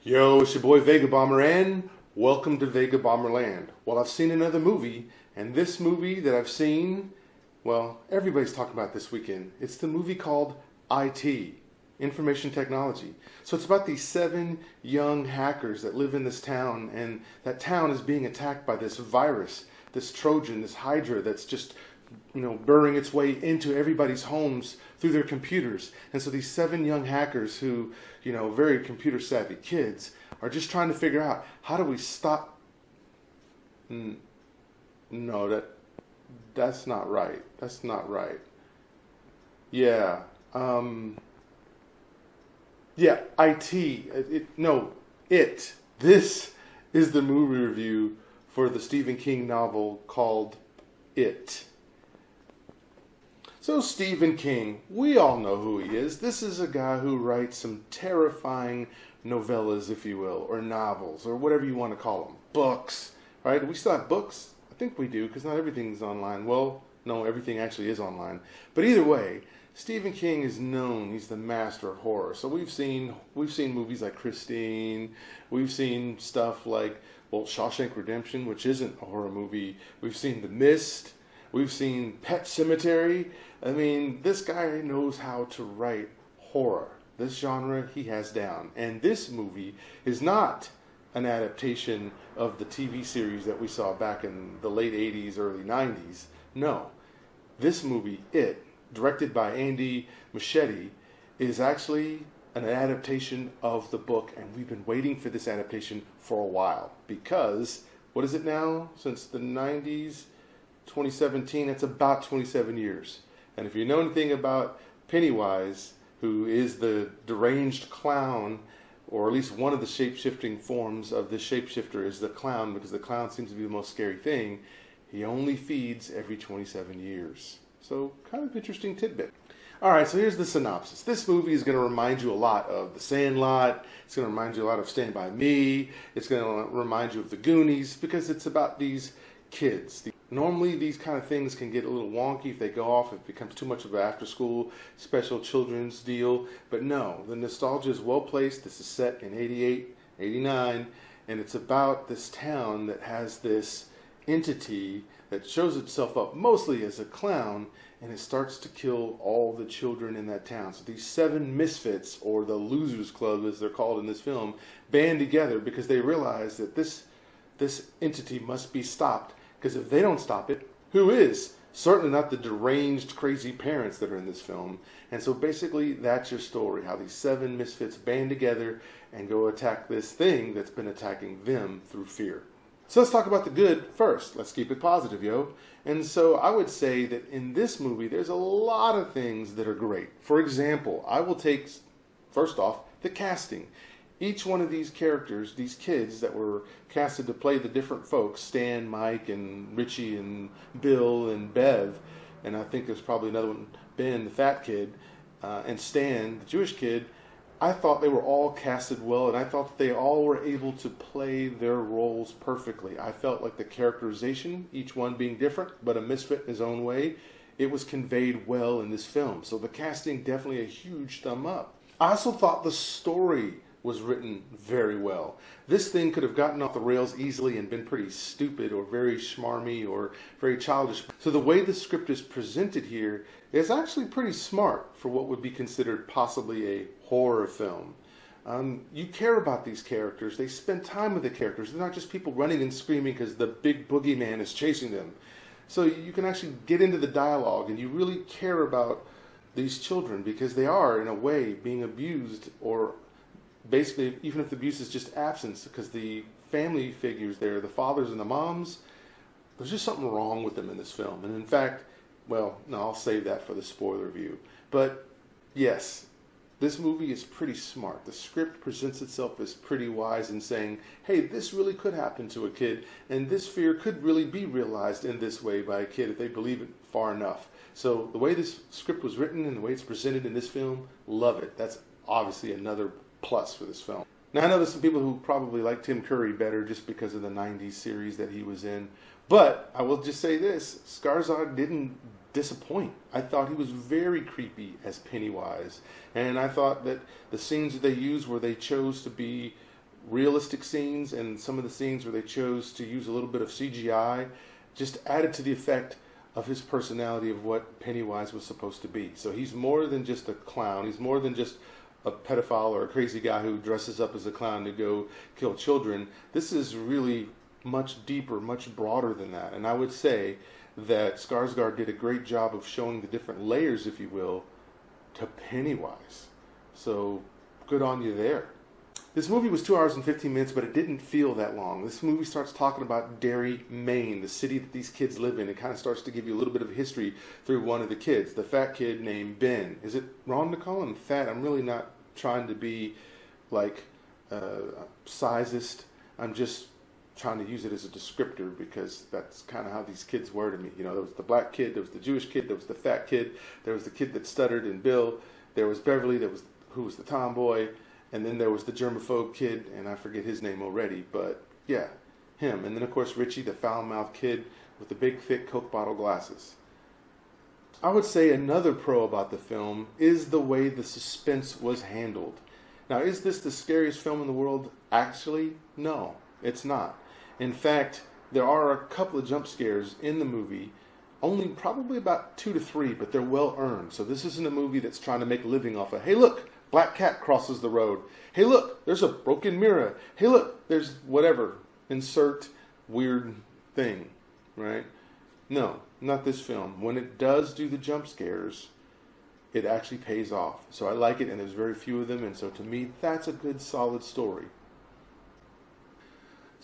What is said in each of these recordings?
Yo, it's your boy Vegabomber, and welcome to Vegabomber Land. Well, I've seen another movie, and this movie that I've seen, well, everybody's talking about this weekend. It's the movie called IT, Information Technology. So it's about these 7 young hackers that live in this town, and that town is being attacked by this virus, this Trojan, this Hydra that's just burrowing its way into everybody's homes through their computers. And so these 7 young hackers who, very computer savvy kids, are just trying to figure out, how do we stop? No, that's not right. That's not right. Yeah. IT. This is the movie review for the Stephen King novel called It. So Stephen King, we all know who he is. This is a guy who writes some terrifying novellas, if you will, or novels, or whatever you want to call them. Books, right? We still have books? I think we do, because not everything's online. Well, no, everything actually is online. But either way, Stephen King is known. He's the master of horror. So we've seen movies like Christine. We've seen stuff like, Shawshank Redemption, which isn't a horror movie. We've seen The Mist. We've seen Pet Sematary. I mean, this guy knows how to write horror. This genre he has down. And this movie is not an adaptation of the TV series that we saw back in the late 80s, early 90s. No. This movie, It, directed by Andy Muschietti, is actually an adaptation of the book. And we've been waiting for this adaptation for a while. Because, what is it now? Since the 90s? 2017, it's about 27 years. And if you know anything about Pennywise, who is the deranged clown, or at least one of the shape-shifting forms of this shapeshifter is the clown, because the clown seems to be the most scary thing, he only feeds every 27 years. So, kind of interesting tidbit. Alright, so here's the synopsis. This movie is going to remind you a lot of The Sandlot. It's going to remind you a lot of Stand By Me. It's going to remind you of The Goonies, because it's about these kids. Normally these kind of things can get a little wonky if they go off, if it becomes too much of an after-school special children's deal. But no, the nostalgia is well placed. This is set in 88, 89, and it's about this town that has this entity that shows itself up mostly as a clown, and it starts to kill all the children in that town. So these 7 misfits, or the Losers Club as they're called in this film, band together because they realize that this entity must be stopped. Because if they don't stop it, who is? Certainly not the deranged, crazy parents that are in this film. And so basically, that's your story. How these 7 misfits band together and go attack this thing that's been attacking them through fear. So let's talk about the good first. Let's keep it positive, yo. And so I would say that in this movie, there's a lot of things that are great. For example, I will take, first off, the casting. Each one of these characters, these kids that were casted to play the different folks, Stan, Mike, and Richie, and Bill, and Bev, and I think there's probably another one, Ben, the fat kid, and Stan, the Jewish kid, I thought they were all casted well, and I thought that they all were able to play their roles perfectly. I felt like the characterization, each one being different, but a misfit in his own way, it was conveyed well in this film. So the casting, definitely a huge thumb up. I also thought the story was written very well. This thing could have gotten off the rails easily and been pretty stupid or very schmarmy or very childish. So the way the script is presented here is actually pretty smart for what would be considered possibly a horror film. You care about these characters. They spend time with the characters. They're not just people running and screaming because the big boogeyman is chasing them. So you can actually get into the dialogue and you really care about these children because they are, in a way, being abused, or basically, even if the abuse is just absence, because the family figures there, the fathers and the moms, there's just something wrong with them in this film. And in fact, well, no, I'll save that for the spoiler review. But yes, this movie is pretty smart. The script presents itself as pretty wise in saying, hey, this really could happen to a kid, and this fear could really be realized in this way by a kid if they believe it far enough. So the way this script was written and the way it's presented in this film, love it. That's obviously another plus for this film. Now I know there's some people who probably like Tim Curry better just because of the 90s series that he was in, but I will just say this, Skarsgård didn't disappoint. I thought he was very creepy as Pennywise, and I thought that the scenes that they used where they chose to be realistic scenes and some of the scenes where they chose to use a little bit of CGI just added to the effect of his personality of what Pennywise was supposed to be. So he's more than just a clown. He's more than just a pedophile or a crazy guy who dresses up as a clown to go kill children. This is really much deeper, much broader than that. And I would say that Skarsgård did a great job of showing the different layers, if you will, to Pennywise. So good on you there. This movie was 2 hours and 15 minutes, but it didn't feel that long. This movie starts talking about Derry, Maine, the city that these kids live in. It kind of starts to give you a little bit of history through one of the kids, the fat kid named Ben. Is it wrong to call him fat? I'm really not trying to be like sizist. I'm just trying to use it as a descriptor because that's kind of how these kids were to me. You know, there was the black kid, there was the Jewish kid, there was the fat kid, there was the kid that stuttered and Bill, there was Beverly, who was the tomboy, and then there was the germaphobe kid, and I forget his name already, but yeah, him. And then of course Richie, the foul-mouthed kid with the big thick Coke bottle glasses. I would say another pro about the film is the way the suspense was handled. Now, is this the scariest film in the world? Actually, no, it's not. In fact, there are a couple of jump scares in the movie, only probably about 2 to 3, but they're well earned. So this isn't a movie that's trying to make a living off of, hey look, black cat crosses the road. Hey look, there's a broken mirror. Hey look, there's whatever. Insert weird thing, right? No, not this film. When it does do the jump scares, it actually pays off. So I like it, and there's very few of them, and so to me, that's a good, solid story.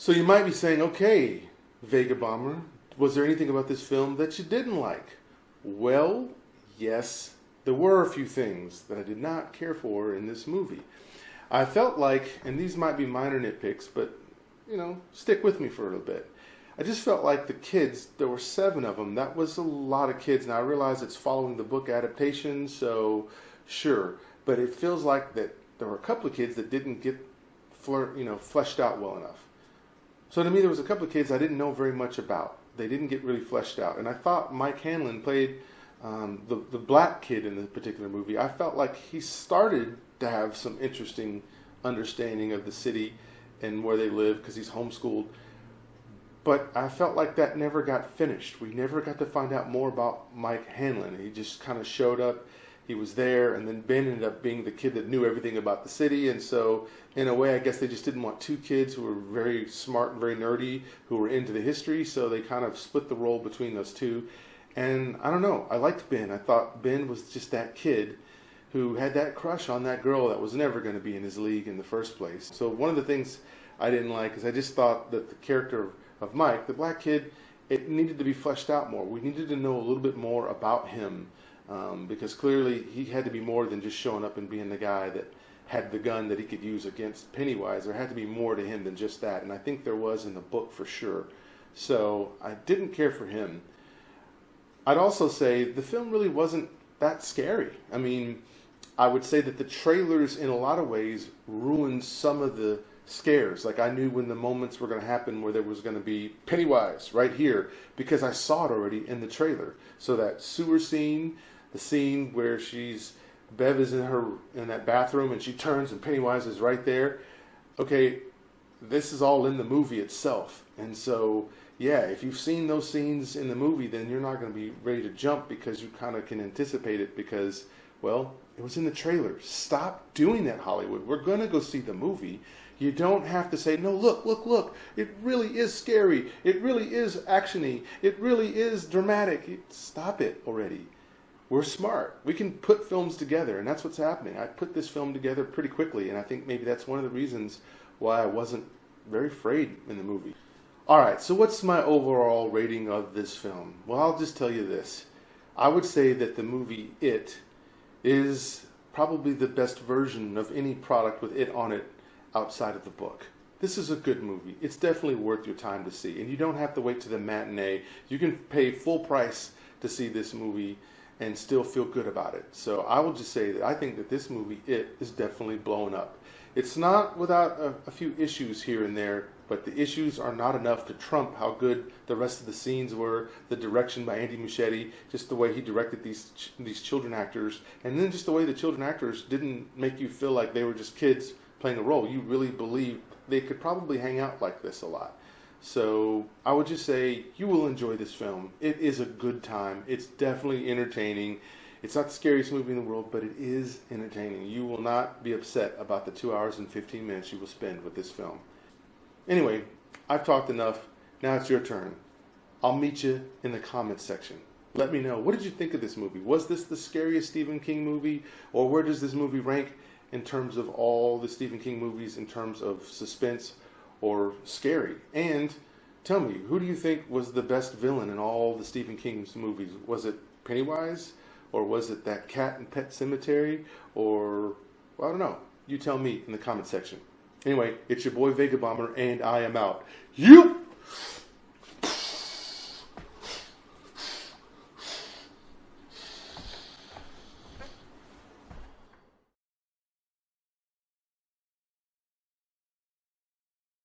So you might be saying, okay, Vegabomber, was there anything about this film that you didn't like? Well, yes, there were a few things that I did not care for in this movie. I felt like, and these might be minor nitpicks, but, you know, stick with me for a little bit. I just felt like the kids, there were 7 of them. That was a lot of kids. Now, I realize it's following the book adaptation, so sure. But it feels like that there were a couple of kids that didn't get fleshed out well enough. So to me, there was a couple of kids I didn't know very much about. They didn't get really fleshed out. And I thought Mike Hanlon played the black kid in the particular movie. I felt like he started to have some interesting understanding of the city and where they live because he's homeschooled. But I felt like that never got finished. We never got to find out more about Mike Hanlon. He just kind of showed up. He was there, and then Ben ended up being the kid that knew everything about the city. And so, in a way, I guess they just didn't want 2 kids who were very smart and very nerdy, who were into the history. So they kind of split the role between those 2. And I don't know. I liked Ben. I thought Ben was just that kid who had that crush on that girl that was never going to be in his league in the first place. So one of the things I didn't like is I just thought that the character of Mike, the black kid, it needed to be fleshed out more. We needed to know a little bit more about him. Because clearly he had to be more than just showing up and being the guy that had the gun that he could use against Pennywise. There had to be more to him than just that, and I think there was in the book for sure. So I didn't care for him. I'd also say the film really wasn't that scary. I mean, I would say that the trailers in a lot of ways ruined some of the scares. Like I knew when the moments were going to happen where there was going to be Pennywise right here because I saw it already in the trailer. So that sewer scene, the scene where Bev is in that bathroom and she turns and Pennywise is right there. Okay, this is all in the movie itself. And so, yeah, if you've seen those scenes in the movie, then you're not going to be ready to jump because you kind of can anticipate it because, well, it was in the trailer. Stop doing that, Hollywood. We're going to go see the movie. You don't have to say, no, look, look, look. It really is scary. It really is actiony. It really is dramatic. Stop it already. We're smart. We can put films together, and that's what's happening. I put this film together pretty quickly, and I think maybe that's one of the reasons why I wasn't very afraid in the movie. All right, so what's my overall rating of this film? Well, I'll just tell you this. I would say that the movie It is probably the best version of any product with It on it outside of the book. This is a good movie. It's definitely worth your time to see, and you don't have to wait to the matinee. You can pay full price to see this movie and still feel good about it. So I will just say that I think that this movie, It, is definitely blown up. It's not without a few issues here and there, but the issues are not enough to trump how good the rest of the scenes were, the direction by Andy Muschietti, just the way he directed these children actors, and then just the way the children actors didn't make you feel like they were just kids playing a role. You really believed they could probably hang out like this a lot. So I would just say you will enjoy this film. It is a good time. It's definitely entertaining. It's not the scariest movie in the world, but it is entertaining. You will not be upset about the 2 hours and 15 minutes you will spend with this film. Anyway, I've talked enough. Now it's your turn. I'll meet you in the comments section. Let me know. What did you think of this movie? Was this the scariest Stephen King movie? Or where does this movie rank in terms of all the Stephen King movies in terms of suspense or scary? And tell me, who do you think was the best villain in all the Stephen King's movies? Was it Pennywise? Or was it that cat in Pet Sematary? Or, well, I don't know. You tell me in the comment section. Anyway, it's your boy Vegabomber, and I am out. You!